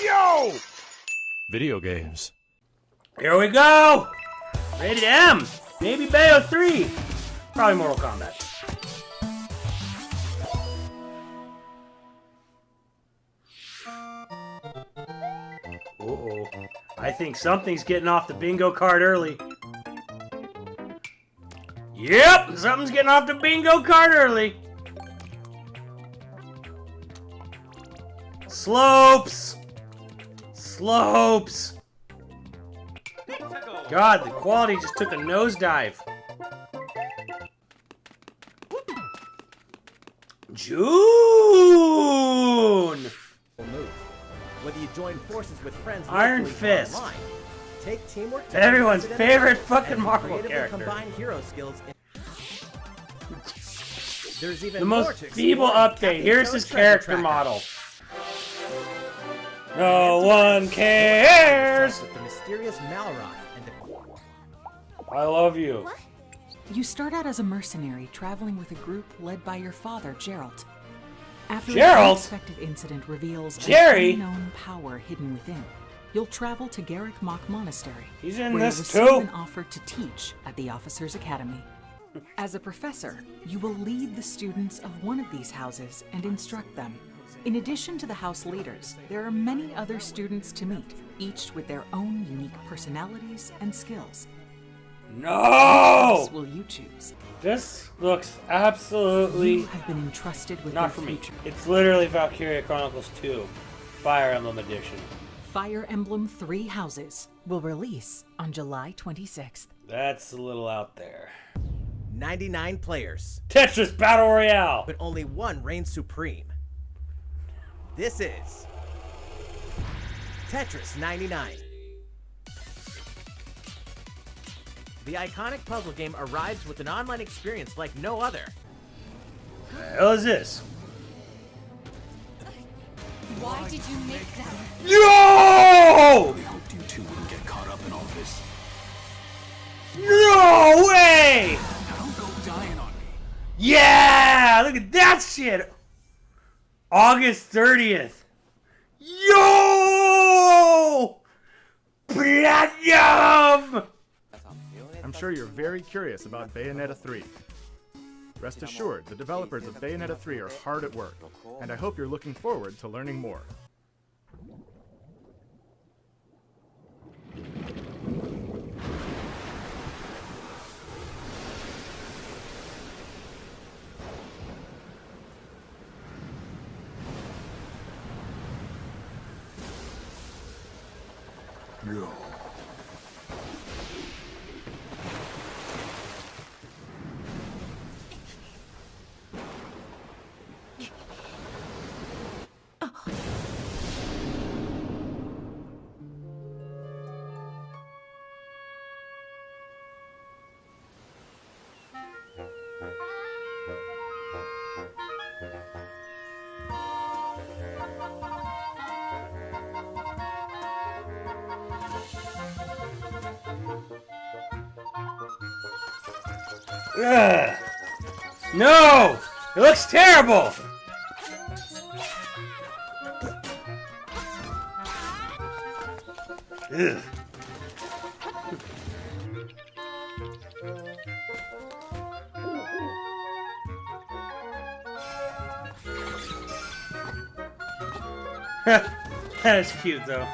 Yo! Video games. Here we go! Rated M! Maybe Bayo 3! Probably Mortal Kombat. Uh-oh. I think something's getting off the bingo card early. Yep! Something's getting off the bingo card early. Slopes! Slopes! God, the quality just took a nosedive. June! Whether you join forces with friends, Iron Fist. Online, take teamwork. Everyone's favorite fucking Marvel character. Combine hero skills. There's even the more most to feeble explore. update. Here's his character Tracker. model. No one cares. With the mysterious Malroth and the... I love you. What? You start out as a mercenary traveling with a group led by your father, Geralt. After an Geralt? unexpected incident reveals Jerry? an unknown power hidden within, you'll travel to Garrick Mach Monastery, He's in where this you'll receive too. an offer to teach at the Officers' Academy. As a professor, you will lead the students of one of these houses and instruct them. In addition to the house leaders, there are many other students to meet, each with their own unique personalities and skills. No! What will you choose? This looks absolutely You have been entrusted with not your for me. future. It's literally Valkyria Chronicles 2, Fire Emblem Edition. Fire Emblem 3 Houses will release on July 26th. That's a little out there. 99 players, Tetris Battle Royale! but only one reigns supreme. This is Tetris 99. The iconic puzzle game arrives with an online experience like no other. The hell is this? Why did you make that? Yo! We hoped you two wouldn't get caught up in all this. No way! Now don't go dying on me. Yeah! Look at that shit! August 30th. Yo! Platinum! I'm sure you're very curious about Bayonetta 3. Rest assured, the developers of Bayonetta 3 are hard at work, and I hope you're looking forward to learning more. Yo. Ugh. No! It looks terrible! Ugh. That is cute, though.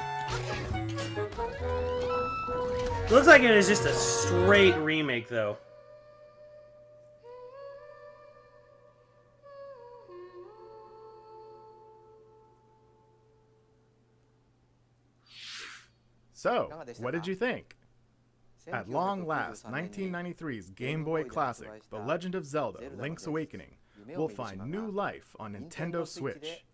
Looks like it is just a straight remake, though. So, what did you think? At long last, 1993's Game Boy classic, The Legend of Zelda: Link's Awakening, will find new life on Nintendo Switch.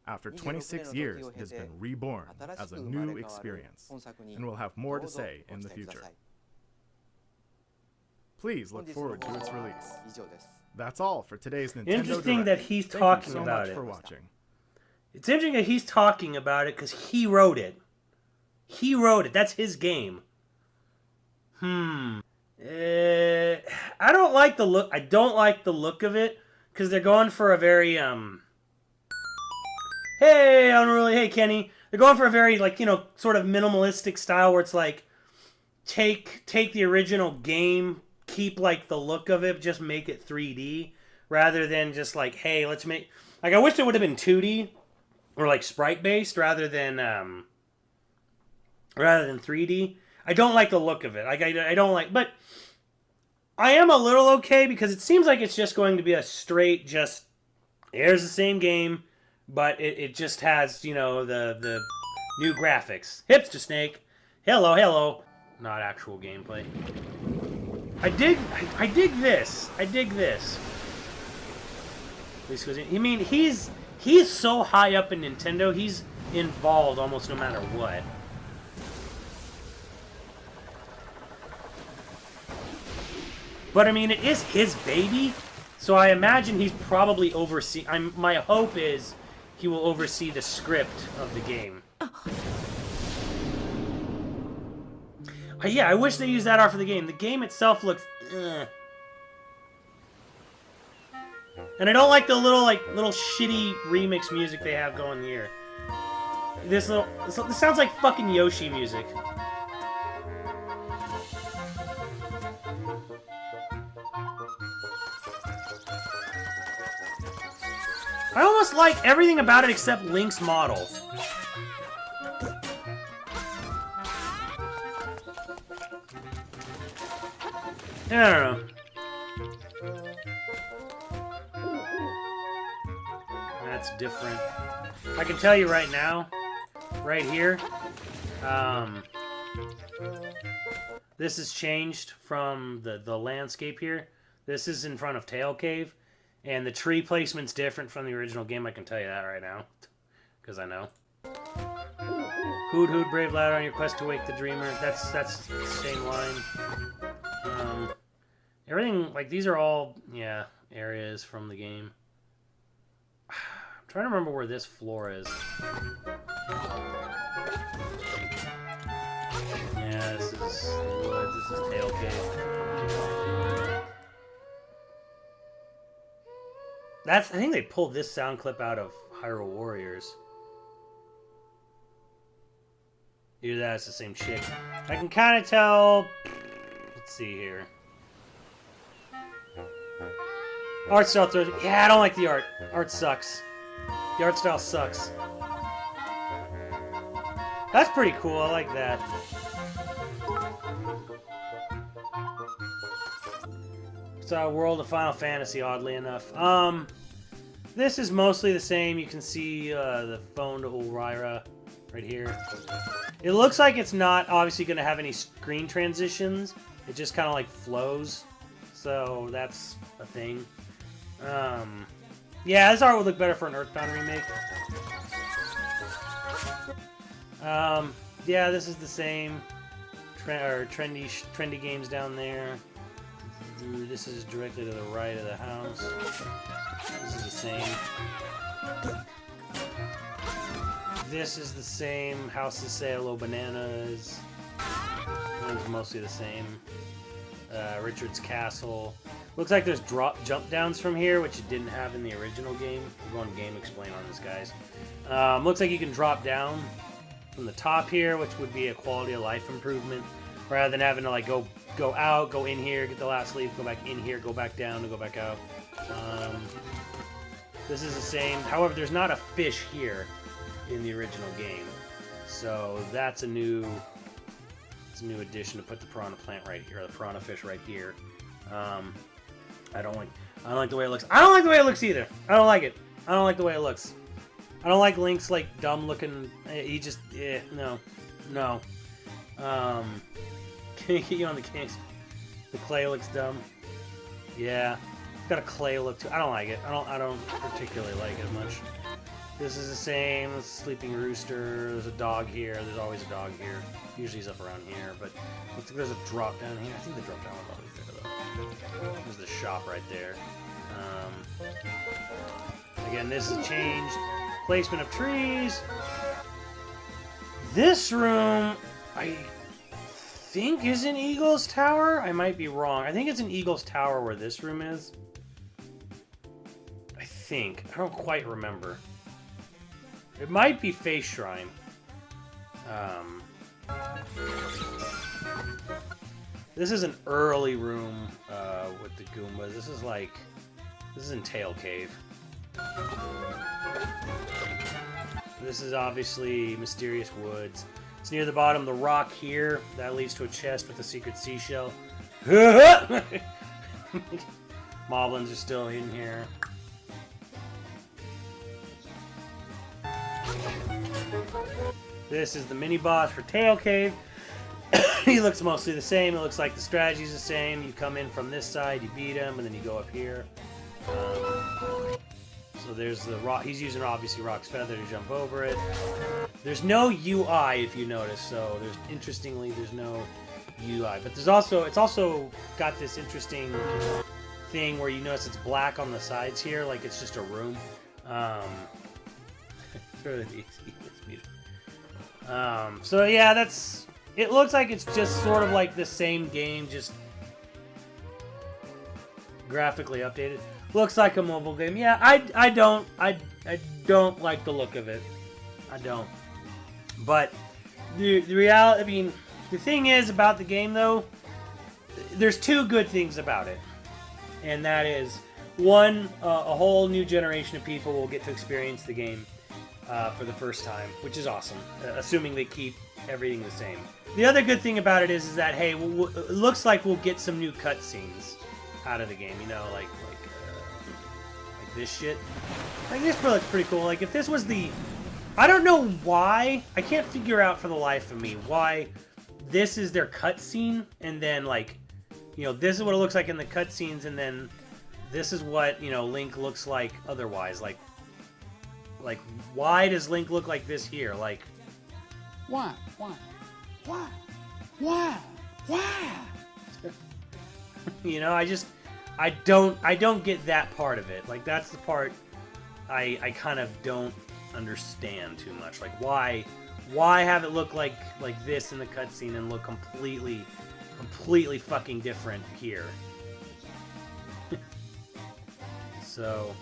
After 26 years, it has been reborn as a new experience, and we'll have more to say in the future. Please look forward to its release. That's all for today's Nintendo Interesting Direct. that he's Thank talking you so about much it. for watching. It's interesting that he's talking about it because he wrote it. He wrote it. That's his game. I don't like the look. I don't like the look of it because they're going for a very Hey, Unruly. Hey, Kenny. They're going for a very, like, you know, sort of minimalistic style where it's like, take the original game, keep, like, the look of it, just make it 3D, rather than just, like, hey, let's make... Like, I wish it would have been 2D, or, like, sprite-based, rather than 3D. I don't like the look of it. Like, I don't like... But I am a little okay, because it seems like it's just going to be a straight, just... Here's the same game, but it just has, you know, the new graphics. Hipster Snake. Hello, hello. Not actual gameplay. I dig this. I dig this. I mean, he's so high up in Nintendo, he's involved almost no matter what. But I mean, it is his baby, so I imagine he's probably my hope is he will oversee the script of the game. Yeah, I wish they used that art for the game. The game itself looks... And I don't like the little shitty remix music they have going here. This sounds like fucking Yoshi music. I almost like everything about it except Link's model. I don't know. That's different. I can tell you right now, right here, this has changed from the landscape here. This is in front of Tail Cave, and the tree placement's different from the original game. I can tell you that right now, because I know. Hoot hoot, brave lad, on your quest to wake the dreamer. That's the same line. Everything, like, these are all, yeah, areas from the game. I'm trying to remember where this floor is. Yeah, this is the woods. This is Tail Cave. I think they pulled this sound clip out of Hyrule Warriors. Either that, it's the same chick. I can kind of tell... Let's see here. Art style throws... Yeah, I don't like the art. Art sucks. The art style sucks. That's pretty cool. I like that. It's a World of Final Fantasy, oddly enough. This is mostly the same. You can see the phone to Ulrira right here. It looks like it's not obviously going to have any screen transitions. It just kind of like flows. So that's a thing. Yeah, this art would look better for an Earthbound remake. Yeah, this is the same. Trendy games down there. This is directly to the right of the house. This is the same. This is the same. Houses say hello bananas. It's mostly the same. Richard's Castle. Looks like there's jump downs from here, which it didn't have in the original game. We're going to game explain on this, guys. Looks like you can drop down from the top here, which would be a quality of life improvement, rather than having to like go out, go in here, get the last leaf, go back in here, go back down, and go back out. This is the same. However, there's not a fish here in the original game, so that's a new addition to put the piranha plant right here, or the piranha fish right here. I don't like the way it looks. I don't like the way it looks either. I don't like it. I don't like the way it looks. I don't like Link's like dumb looking. He just no. Can you get you on the case? The clay looks dumb. Yeah, it's got a clay look to. I don't like it. I don't particularly like it much. This is the same. It's a sleeping rooster. There's a dog here. There's always a dog here. Usually he's up around here, but looks like there's a drop down here. I think the drop down was always there though. There's the shop right there. Again, this has changed. Placement of trees. This room, I think is in Eagle's Tower. I might be wrong. I think it's in Eagle's Tower where this room is. I think. I don't quite remember. It might be Face Shrine. This is an early room with the Goombas. This is in Tail Cave. This is obviously Mysterious Woods. It's near the bottom of the rock here. That leads to a chest with a secret seashell. Moblins are still in here. This is the mini boss for Tail Cave. He looks mostly the same. It looks like the strategy's the same. You come in from this side, you beat him, and then you go up here. So there's the rock. He's using obviously Rock's Feather to jump over it. There's no UI if you notice. So interestingly there's no UI, but it's also got this interesting thing where you notice it's black on the sides here, like it's just a room. So yeah, it looks like it's just sort of like the same game, just graphically updated. Looks like a mobile game. Yeah, I don't like the look of it. I don't. But the reality, I mean, the thing is about the game though, there's two good things about it. And that is, one, a whole new generation of people will get to experience the game for the first time, which is awesome, assuming they keep everything the same. The other good thing about it is that, hey, it looks like we'll get some new cutscenes out of the game, you know, like this shit. Like, this looks pretty cool. Like, if this was the... I don't know why. I can't figure out for the life of me why this is their cutscene, and then, like, you know, this is what it looks like in the cutscenes, and then this is what, you know, Link looks like otherwise. Like, why does Link look like this here? Like, Why? you know, I don't get that part of it. Like, that's the part I kind of don't understand too much. Like, why have it look like this in the cutscene and look completely fucking different here? So,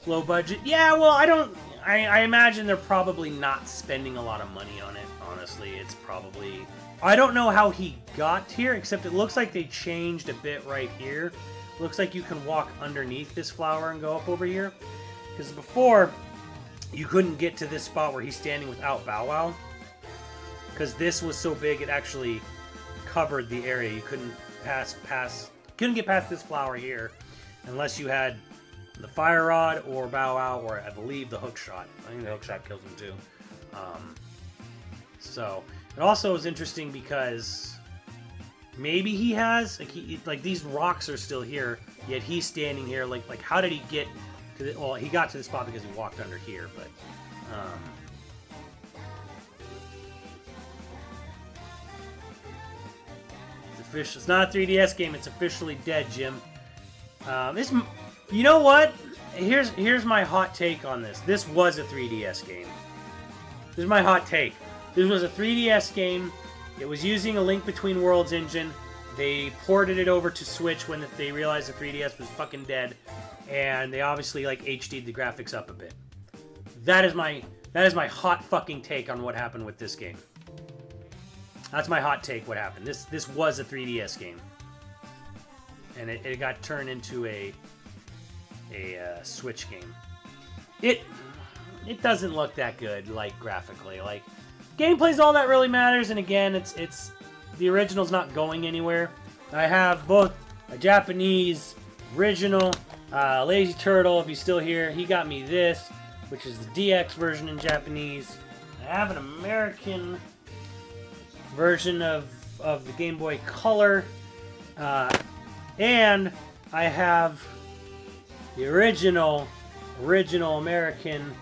low budget. Yeah, well, I imagine they're probably not spending a lot of money on it, honestly. It's probably... I don't know how he got here, except it looks like they changed a bit right here. Looks like you can walk underneath this flower and go up over here. Because before, you couldn't get to this spot where he's standing without Bow Wow. Because this was so big, it actually covered the area. You couldn't couldn't get past this flower here unless you had the Fire Rod or Bow Wow, or I believe the Hook Shot. I think the Hook Shot kills him too. So it also is interesting because maybe he has like these rocks are still here, yet he's standing here. Like how did he get to the? Well, he got to the spot because he walked under here, but. It's not a 3DS game. It's officially dead, Jim. You know what? Here's my hot take on this. This was a 3DS game. This is my hot take. This was a 3DS game. It was using a Link Between Worlds engine. They ported it over to Switch when they realized the 3DS was fucking dead, and they obviously like HD'd the graphics up a bit. That is my hot fucking take on what happened with this game. That's my hot take. What happened? This was a 3DS game, and it got turned into a Switch game. It doesn't look that good, like graphically. Like gameplay's all that really matters, and again, it's the original's not going anywhere. I have both a Japanese original, Lazy Turtle. If he's still here, he got me this, which is the DX version in Japanese. I have an American version of the Game Boy Color, and I have the original American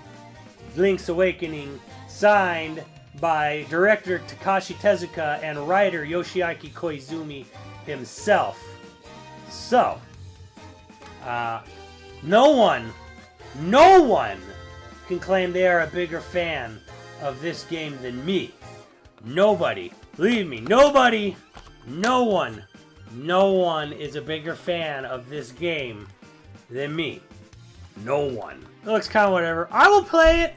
Link's Awakening, signed by director Takashi Tezuka and writer Yoshiaki Koizumi himself. So, no one can claim they are a bigger fan of this game than me. Nobody. Believe me, nobody. No one is a bigger fan of this game than me. No one. It looks kind of whatever. I will play it.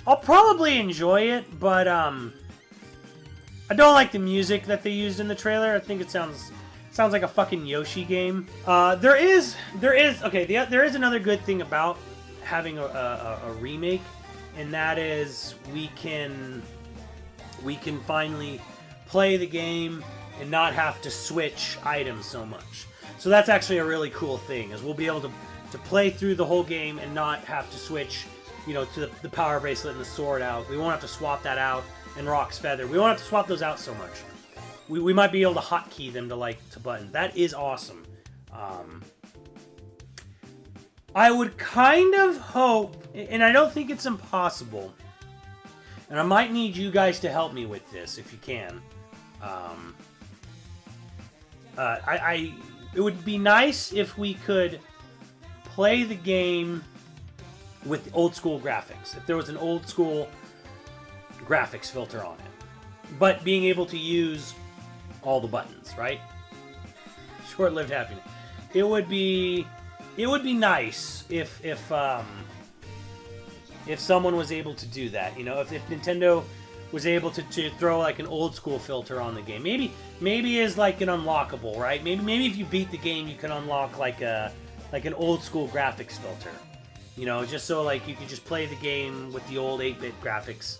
I'll probably enjoy it, but I don't like the music that they used in the trailer. I think it sounds like a fucking Yoshi game. There is another good thing about having a remake, and that is we can finally play the game and not have to switch items so much. So that's actually a really cool thing, is we'll be able to play through the whole game and not have to switch, you know, to the power bracelet and the sword out. We won't have to swap that out, and Rock's Feather. We won't have to swap those out so much. We might be able to hotkey them to buttons. That is awesome. I would kind of hope, and I don't think it's impossible, and I might need you guys to help me with this if you can. It would be nice if we could play the game with old school graphics. If there was an old school graphics filter on it, but being able to use all the buttons, right? Short-lived happiness. It would be nice if someone was able to do that. You know, if Nintendo was able to throw like an old school filter on the game. Maybe is like an unlockable, right? Maybe if you beat the game, you can unlock like an old school graphics filter. You know, just so like you could just play the game with the old 8-bit graphics,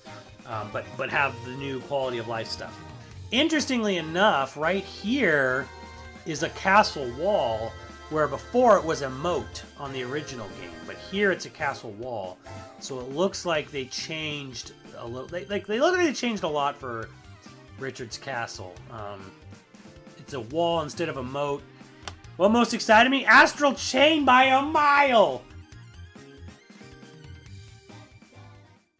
but have the new quality of life stuff. Interestingly enough, right here is a castle wall, where before it was a moat on the original game, but here it's a castle wall. So it looks like they changed a little. They look like they changed a lot for Richard's Castle. It's a wall instead of a moat. What most excited me? Astral Chain by a mile!